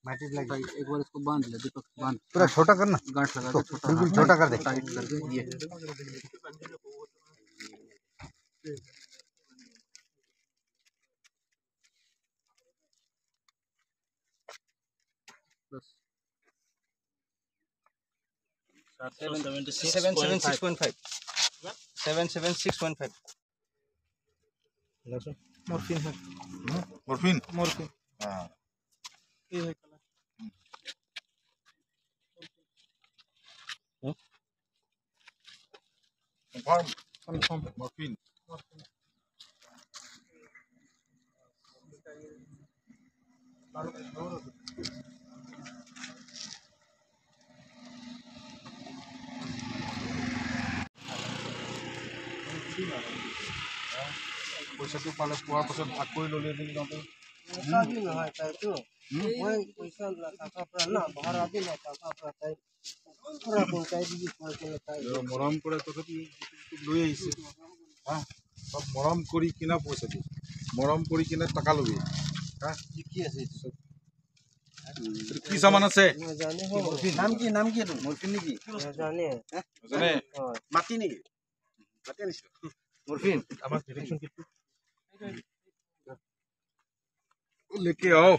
माटी लग गई एक बार इसको बांध ले दीपक बांध पूरा छोटा करना गांठ लगा दे छोटा बिल्कुल छोटा कर दे टाइट कर दे ये बस 776.5 776.5 मॉर्फिन है मॉर्फिन मॉर्फिन हां ये है कलर कंफर्म मॉर्फिन পইচাটো পালে পোৱাৰ পাছত ভাগ কৰি ল'লে বুলি যাওঁতে शादी में है तो वही पैसा टाका पर ना बाहर आदि ना टाका पर है पूरा पंचायत भी पैसा लेता है মৰম কৰে তথাপি লৈ আহিছে হা সব মৰম কৰি কিনা পইচা দি মৰম কৰি কিনা টকা ল'বি হা की है ये কি সামান আছে न जाने हो नाम की है मॉर्फिन नहीं की न जाने জানে माटी नहीं की माटी नहीं मॉर्फिन আমার ডিরেকশন কি लेके आओ